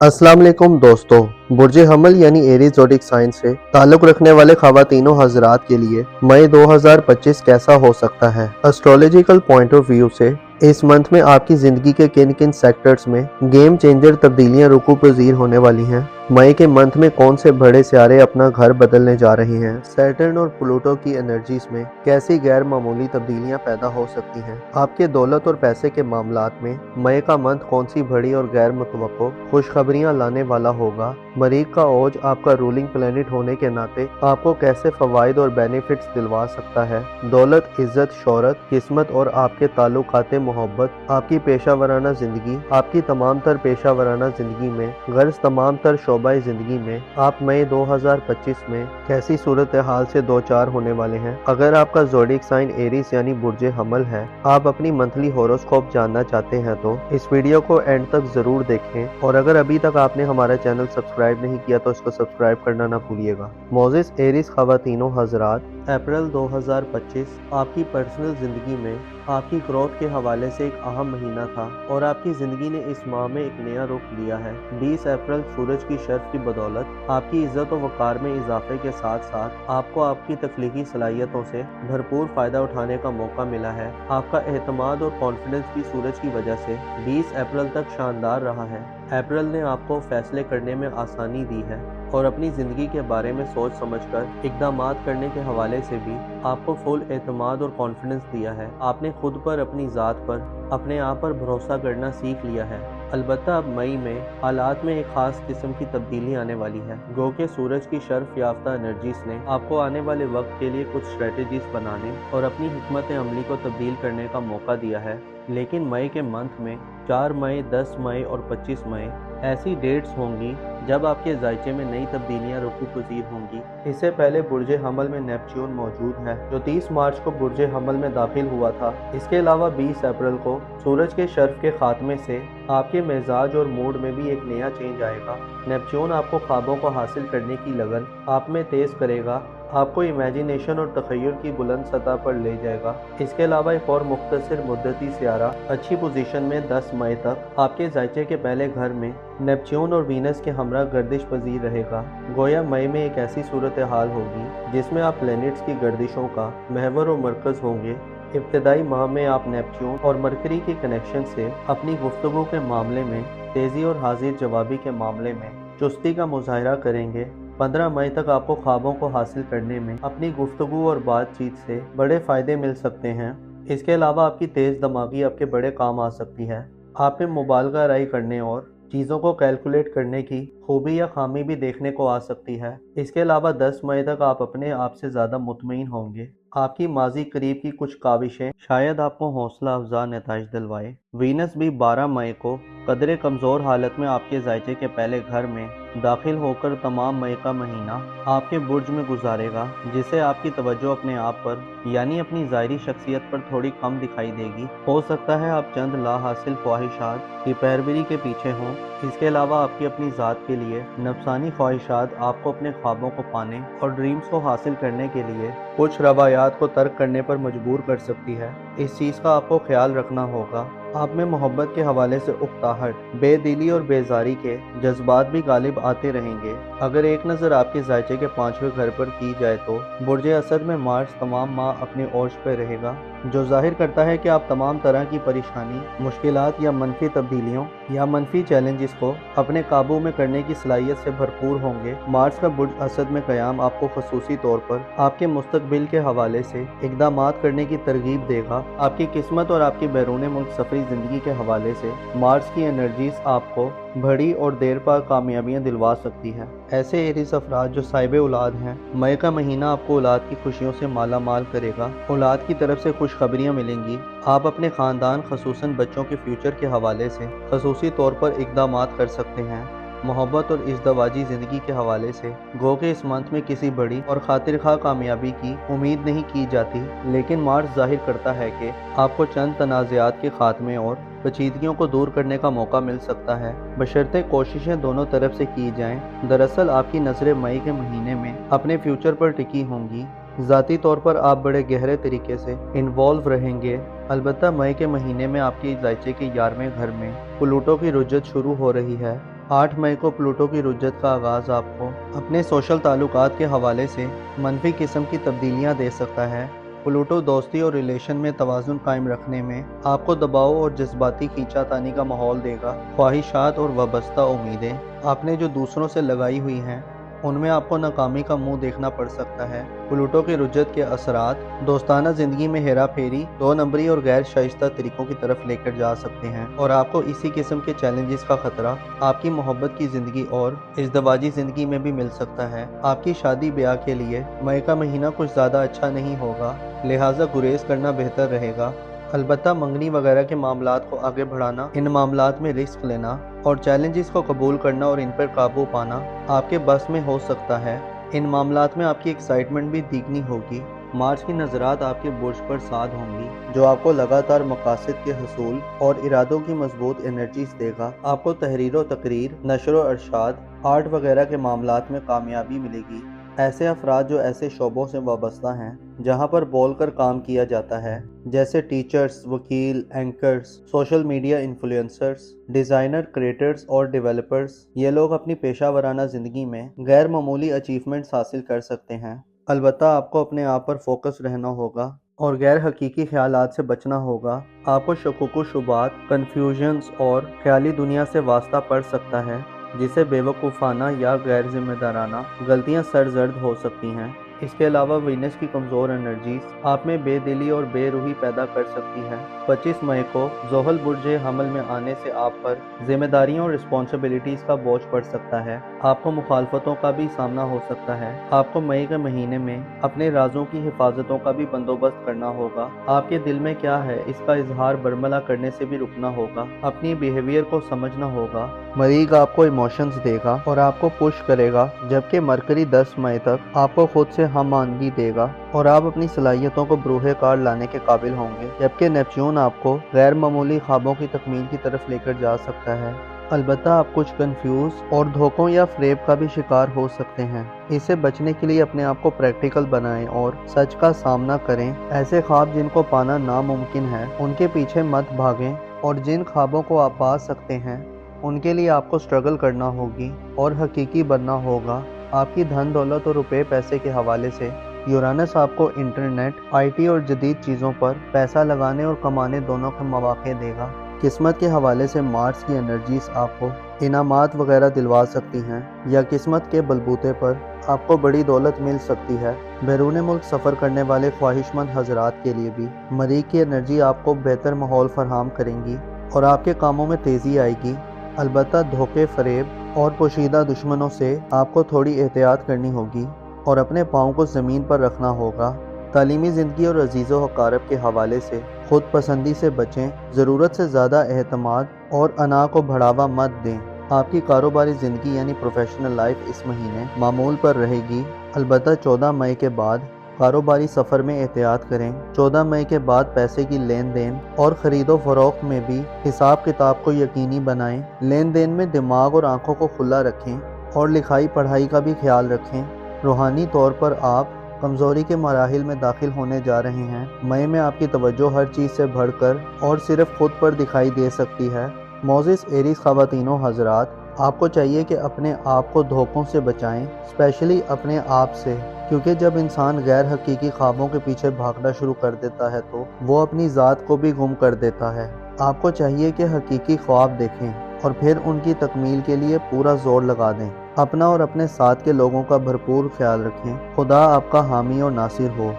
अस्सलाम वालेकुम दोस्तों। बुर्ज हमल यानी एरीज ज़ोडिक साइन से ताल्लुक़ रखने वाले ख़वातीनों हज़रात के लिए मई 2025 कैसा हो सकता है। एस्ट्रोलॉजिकल पॉइंट ऑफ व्यू से इस मंथ में आपकी ज़िंदगी के किन किन सेक्टर्स में गेम चेंजर तब्दीलियां रुकू पजीर होने वाली हैं। मई के मंथ में कौन से बड़े सियारे अपना घर बदलने जा रहे हैं। सैटर्न और प्लूटो की एनर्जीज में कैसी गैर मामूली तब्दीलियां पैदा हो सकती हैं। आपके दौलत और पैसे के मामलात में मई का मंथ कौन सी बड़ी और गैर मुतवक्को खुशखबरियां लाने वाला होगा। मरीख का ओज आपका रूलिंग प्लेनेट होने के नाते आपको कैसे फवाइद और बेनिफिट्स दिलवा सकता है। दौलत, इज्जत, शोहरत, किस्मत और आपके ताल्लुकात मोहब्बत, आपकी पेशा वराना जिंदगी, आपकी तमाम तर पेशा वराना जिंदगी में गर्ज तमाम तर शोबाई जिंदगी में आप मई 2025 में कैसी सूरत हाल से दो चार होने वाले हैं। अगर आपका ज़ोडिक साइन एरीज यानी बुर्ज हमल है, आप अपनी मंथली होरोस्कोप जानना चाहते हैं तो इस वीडियो को एंड तक जरूर देखें। और अगर अभी तक आपने हमारा चैनल सब्सक्राइब नहीं किया तो इसको सब्सक्राइब करना ना भूलिएगा। मोजिस एरीज ख़वातीनों हज़रात, अप्रैल 2025 आपकी पर्सनल ज़िंदगी में आपकी ग्रोथ के हवाले से एक अहम महीना था और आपकी ज़िंदगी ने इस माह में एक नया रुख लिया है। 20 अप्रैल सूरज की शर्फ की बदौलत आपकी इज्जत और वक़ार में इजाफे के साथ साथ आपको आपकी तख्लीकी सलाहियतों से भरपूर फ़ायदा उठाने का मौका मिला है। आपका एतमाद और कॉन्फिडेंस भी सूरज की वजह से 20 अप्रैल तक शानदार रहा है। अप्रैल ने आपको फैसले करने में आसानी दी है और अपनी ज़िंदगी के बारे में सोच समझकर इक़दामात करने के हवाले से भी आपको फुल एतमाद और कॉन्फिडेंस दिया है। आपने खुद पर, अपनी ज़ात पर, अपने आप पर भरोसा करना सीख लिया है। अलबत्ता अब मई में हालात में एक ख़ास किस्म की तब्दीली आने वाली है। गो के सूरज की शर्फ याफ्ता एनर्जीज ने आपको आने वाले वक्त के लिए कुछ स्ट्रेटजीज बनाने और अपनी हिकमत अमली को तब्दील करने का मौका दिया है। लेकिन मई के मंथ में 4 मई, 10 मई और 25 मई ऐसी डेट्स होंगी जब आपके जायचे में नई तब्दीलियां रुकू पजीर होंगी। इससे पहले बुर्ज हमल में नेपच्यून मौजूद है जो 30 मार्च को बुर्ज हमल में दाखिल हुआ था। इसके अलावा 20 अप्रैल को सूरज के शर्फ के खात्मे से आपके मिजाज और मूड में भी एक नया चेंज आएगा। नेपच्यून आपको ख्वाबों को हासिल करने की लगन आप में तेज़ करेगा, आपको इमेजिनेशन और तखय्युल की बुलंद सतह पर ले जाएगा। इसके अलावा एक और मुख्तसर मुद्दती सियारा अच्छी पोजीशन में 10 मई तक आपके जायचे के पहले घर में नेपच्यून और वीनस के हमरा गर्दिश पजीर रहेगा। गोया मई में एक ऐसी सूरत हाल होगी जिसमें आप प्लैनेट्स की गर्दिशों का महवर और मरकज़ होंगे। इब्तदाई माह में आप नेपच्यून और मरकरी के कनेक्शन से अपनी गुफ्तगू के मामले में तेज़ी और हाजिर जवाबी के मामले में चुस्ती का मुजाहरा करेंगे। 15 मई तक आपको ख्वाबों को हासिल करने में अपनी गुफ्तगू और बातचीत से बड़े फ़ायदे मिल सकते हैं। इसके अलावा आपकी तेज़ दिमागी आपके बड़े काम आ सकती है। आप में मुबालगा राय करने और चीज़ों को कैलकुलेट करने की खूबी या खामी भी देखने को आ सकती है। इसके अलावा 10 मई तक आप अपने आप से ज़्यादा मुतमईन होंगे। आपकी माजी करीब की कुछ काविशें शायद आपको हौसला अफजा नताइज दिलवाए। वीनस भी 12 मई को कदरे कमज़ोर हालत में आपके जायचे के पहले घर में दाखिल होकर तमाम मई का महीना आपके बुर्ज में गुजारेगा, जिससे आपकी तवज्जो अपने आप पर यानी अपनी ज़ाहिरी शख्सियत पर थोड़ी कम दिखाई देगी। हो सकता है आप चंद ला हासिल ख्वाहिशात की पैरवी के पीछे हों। इसके अलावा आपकी अपनी ज़ात के लिए नफसानी ख्वाहिशात आपको अपने ख्वाबों को पाने और ड्रीम्स को हासिल करने के लिए कुछ रवायात को तर्क करने पर मजबूर कर सकती है। इस चीज़ का आपको ख्याल रखना होगा। आप में मोहब्बत के हवाले से उकताहट, बेदिली और बेजारी के जज्बात भी गालिब आते रहेंगे। अगर एक नज़र आपके जायचे के 5वें घर पर की जाए तो बुर्ज असद में मार्स तमाम माह अपने ओज पर रहेगा, जो जाहिर करता है कि आप तमाम तरह की परेशानी, मुश्किलात या मनफी तब्दीलियों या मनफी चैलेंजेस को अपने काबू में करने की सलाहियत से भरपूर होंगे। मार्स का बुर्ज असद में क़याम आपको खसूसी तौर पर आपके मुस्तकबिल के हवाले से इक़दामात करने की तरगीब देगा। आपकी किस्मत और आपकी बैरून मुल्क सफरी ज़िंदगी के हवाले से मार्स की एनर्जीज आपको बड़ी और देर पा कामयाबियाँ दिलवा सकती है। ऐसे एरीज अफराद जो साहिब औलाद हैं, मई का महीना आपको औलाद की खुशियों से माला माल करेगा। औलाद की तरफ से खुशखबरियाँ मिलेंगी। आप अपने ख़ानदान खसूसन बच्चों के फ्यूचर के हवाले से खसूसी तौर पर इक़दामात कर सकते हैं। मोहब्बत और इज़्दवाजी ज़िंदगी के हवाले से गो के इस मंथ में किसी बड़ी और खातिर खा कामयाबी की उम्मीद नहीं की जाती, लेकिन मार्स जाहिर करता है कि आपको चंद तनाज़ात के खात्मे और पेचीदगियों को दूर करने का मौका मिल सकता है, बशर्ते कोशिशें दोनों तरफ से की जाएं। दरअसल आपकी नज़रें मई के महीने में अपने फ्यूचर पर टिकी होंगी। ज़ाती तौर पर आप बड़े गहरे तरीके से इन्वॉल्व रहेंगे। अलबत्ता मई के महीने में आपके जायचे के 11वें घर में प्लूटो की रुजत शुरू हो रही है। 8 मई को प्लूटो की रुज्जत का आगाज़ आपको अपने सोशल ताल्लुकात के हवाले से मनफी किस्म की तब्दीलियां दे सकता है। प्लूटो दोस्ती और रिलेशन में तवाज़ुन कायम रखने में आपको दबाव और जज्बाती खींचातानी का माहौल देगा। ख्वाहिशात और वाबस्ता उम्मीदें आपने जो दूसरों से लगाई हुई हैं उनमें आपको नाकामी का मुंह देखना पड़ सकता है। प्लूटो की रुज्जत के असरात दोस्ताना ज़िंदगी में हेरा फेरी, 2 नंबरी और गैर शाइस्ता तरीकों की तरफ लेकर जा सकते हैं और आपको इसी किस्म के चैलेंजेस का खतरा आपकी मोहब्बत की ज़िंदगी और इज़दवाजी ज़िंदगी में भी मिल सकता है। आपकी शादी ब्याह के लिए मई का महीना कुछ ज़्यादा अच्छा नहीं होगा, लिहाजा गुरेज करना बेहतर रहेगा। अलबत्ता मंगनी वगैरह के मामलात को आगे बढ़ाना, इन मामलात में रिस्क लेना और चैलेंजेस को कबूल करना और इन पर काबू पाना आपके बस में हो सकता है। इन मामलात में आपकी एक्साइटमेंट भी दिखनी होगी। मार्च की नज़रात आपके बुर्ज पर साध होंगी जो आपको लगातार मकासद के हसूल और इरादों की मजबूत एनर्जीज देगा। आपको तहरीर व तकरीर, नशर व अरशाद, आर्ट वगैरह के मामलात में कामयाबी मिलेगी। ऐसे अफराद जो ऐसे शोबों से वाबस्ता हैं जहां पर बोलकर काम किया जाता है, जैसे टीचर्स, वकील, anchors, social media influencers, designer, creators और डेवलपर्स, ये लोग अपनी पेशा वराना ज़िंदगी में गैर मामूली अचीवमेंट्स हासिल कर सकते हैं। अलबत्ता आपको अपने आप पर फोकस रहना होगा और गैर हकीकी ख्यालात से बचना होगा। आपको शकुक शुबात, कन्फ्यूजन्स और ख्याली दुनिया से वास्ता पड़ सकता है जिसे बेवकूफ़ाना या गैर जिम्मेदाराना गलतियां सरजर्द हो सकती हैं। इसके अलावा वीनस की कमज़ोर एनर्जीज आप में बेदिली और बेरूही पैदा कर सकती है। 25 मई को ज़ोहल बुर्ज हमल में आने से आप पर जिम्मेदारियों और रिस्पॉन्सिबिलिटीज़ का बोझ पड़ सकता है। आपको मुखालफतों का भी सामना हो सकता है। आपको मई के महीने में अपने राजों की हिफाजतों का भी बंदोबस्त करना होगा। आपके दिल में क्या है इसका इजहार बरमला करने से भी रुकना होगा। अपनी बिहेवियर को समझना होगा। मरीज आपको इमोशंस देगा और आपको पुश करेगा, जबकि मरकरी 10 मई तक आपको खुद से हम आनगी देगा और आप अपनी सलाहियतों को बरूहे कार लाने के काबिल होंगे, जबकि नेपच्यून आपको गैर मामूली ख्वाबों की तकमील की तरफ लेकर जा सकता है। अलबत्ता आप कुछ कंफ्यूज और धोखों या फ्रेब का भी शिकार हो सकते हैं। इससे बचने के लिए अपने आप को प्रैक्टिकल बनाएं और सच का सामना करें। ऐसे ख्वाब जिनको पाना नामुमकिन है उनके पीछे मत भागें और जिन ख्वाबों को आप पा सकते हैं उनके लिए आपको स्ट्रगल करना होगी और हकीकी बनना होगा। आपकी धन दौलत और रुपए पैसे के हवाले से यूरानस आपको इंटरनेट, आईटी और जदीद चीज़ों पर पैसा लगाने और कमाने दोनों के मौके देगा। किस्मत के हवाले से मार्स की एनर्जीज आपको इनामात वगैरह दिलवा सकती हैं या किस्मत के बलबूते पर आपको बड़ी दौलत मिल सकती है। बैरून मुल्क सफ़र करने वाले ख्वाहिशमंद हजरात के लिए भी मरीख की एनर्जी आपको बेहतर माहौल फराहम करेंगी और आपके कामों में तेज़ी आएगी। अलबत्ता धोखे, फरेब और पोशीदा दुश्मनों से आपको थोड़ी एहतियात करनी होगी और अपने पाँव को ज़मीन पर रखना होगा। तालीमी ज़िंदगी और अजीज़ व अकारब के हवाले से खुद पसंदी से बचें। ज़रूरत से ज़्यादा एहतमाद और अना को बढ़ावा मत दें। आपकी कारोबारी ज़िंदगी यानी प्रोफेशनल लाइफ इस महीने मामूल पर रहेगी। अलबत्ता 14 मई के बाद कारोबारी सफ़र में एहतियात करें। 14 मई के बाद पैसे की लेन देन और ख़रीदो फरोख्त में भी हिसाब किताब को यकीनी बनाएं। लेन देन में दिमाग और आंखों को खुला रखें और लिखाई पढ़ाई का भी ख्याल रखें। रूहानी तौर पर आप कमज़ोरी के मराहिल में दाखिल होने जा रहे हैं। मई में आपकी तवज्जो हर चीज़ से बढ़कर और सिर्फ खुद पर दिखाई दे सकती है। मोजिस एरीज ख़वातीनो हजरात, आपको चाहिए कि अपने आप को धोखों से बचाएं, स्पेशली अपने आप से, क्योंकि जब इंसान गैर हकीकी ख्वाबों के पीछे भागना शुरू कर देता है तो वो अपनी ज़ात को भी गुम कर देता है। आपको चाहिए कि हकीकी ख्वाब देखें और फिर उनकी तकमील के लिए पूरा जोर लगा दें। अपना और अपने साथ के लोगों का भरपूर ख्याल रखें। खुदा आपका हामी और नासिर हो।